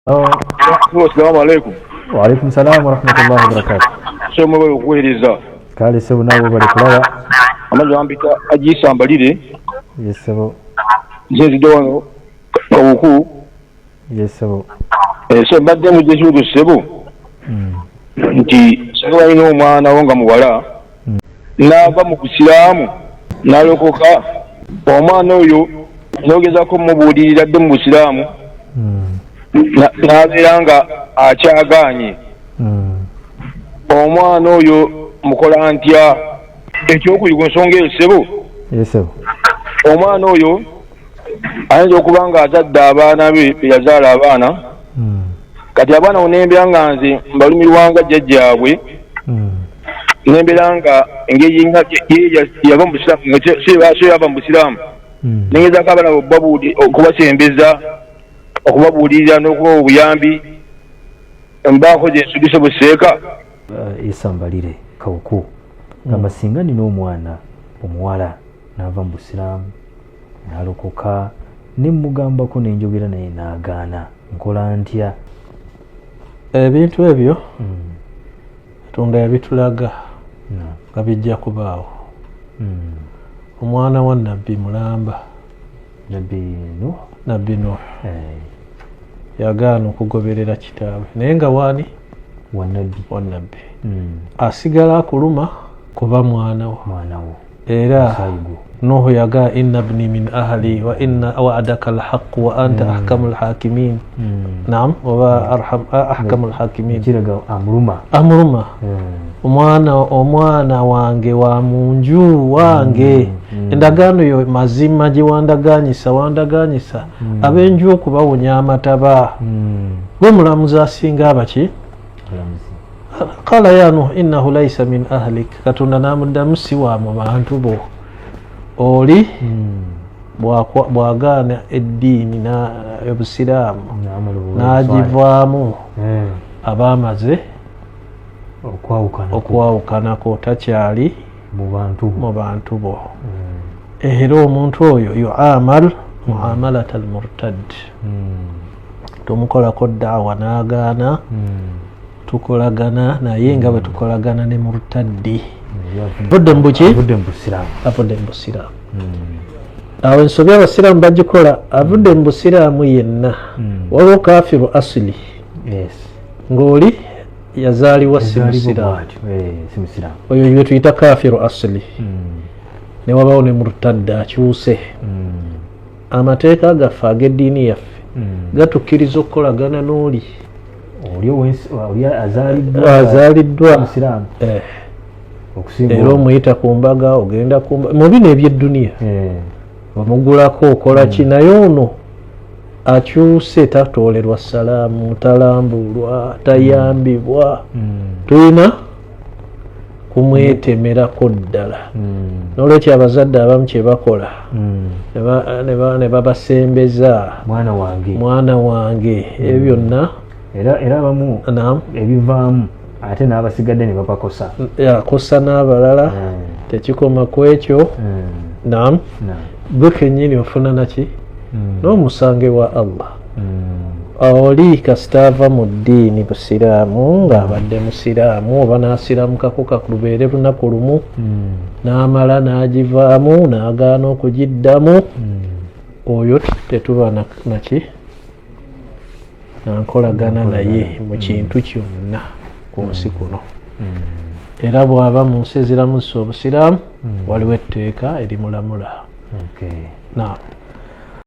Assalamu alaikum. Wa alaikum salam wa rahmatullahi wa barakatuh. So mwe kuweleza. Kale sebo nabo bali kulaba. Amazo ambika ajisa mbalire. Yes sebo. Nze dono kawuku. Yes sebo. So badde mu jesu sebo. Nti sebo ino omwana wonga muwala. Nava mu kusilamu nalokoka. Omwana oyo nogezako mubuulirira dde mu busilamu. Nabeeranga akyagaanye omwana oyo mukola ntya ekyokuli ku nsonga eyo ssebo omwana oyo ayinza okuba nga azadde abaana be yazaala abaana kati abaana onembeera nga nze mbalumirwanga jjajjaabwe nembeera nga engeri yava mu busiraamu yava mu busiraamu nengezako abaana okubasembeza okubabuulirira n'okuba obuyambi mbaako gyensubise buseeka esambalire kawuku gamba singa nina omwana omuwala n'ava mu busiraamu n'alokoka nemugambako nenjogera naye n'agaana nkola ntya ebintu ebyo Katonda yabitulaga nga bijja kubaawo omwana wa nabbi mulamba nabbi Nuh yagaana okugoberera kitaawe naye nga waani wannabbi asigala akuluma kuba mwana wo era Nuhu yagaa inna ibni min ahli wa inna wa'adaka alhaq wa anta ahkamul hakimin naam wa ahkamul hakimin kiraga amuluma omwana wange wa munju wange endagaano yo mazima gye wandaganyisa abenju okubawonya amataba gwe mulamuzi asinga abaki qala ya Nuh innahu laysa min ahlik Katonda namuddamu si wa mu bantu bo oli bwagaana eddiini y'obusiraamu n'agivaamu abaamaze okwawukanako takyali mu bantu bo era omuntu oyo yu'amal mu'amalat al-murtad tumukolako daawa n'agaana tukolagana naye nga bwe tukolagana ne murtaddi avudde mu busiraamu awo ensobi abasiraamu bagikola avudde mu busiraamu yenna waliwo kafiru asili ng'oli yazaalibwa si musiraamu oyo bye tuyita kafiru asili ne wabawo ne murtaddi akyuse amateeka gaffe ag'eddiini yaffe gatukkiriza okukolagana n'oli azaaliddwa era omuyita ku mbaga ogenda mu bino eby'edduniya omugulako okola ki naye ono akyuse tatoolerwa salaamu talambulwa tayambibwa tulina kumwetemerako ddala n'olwekyo abazadde abamu kye bakola ne babasembeza mwana wange ebyo byonna era abamu ebivaamu ate n'abasigadde ne babakosa akosa n'abalala tekikoma ku ekyo naam gwe kennyini ofuna naki n'omusange wa Allah oli kasita ava mu ddiini busiraamu ng'abadde musiraamu oba n'asiramukako kalubeere lunaku lumu n'amala n'agivaamu n'agaana okugiddamu oyo tetuba naki nankolagana naye mu kintu kyonna ku nsi kuno era bw'aba mu nsi eziramusa obusiraamu waliwo etteeka erimulamula.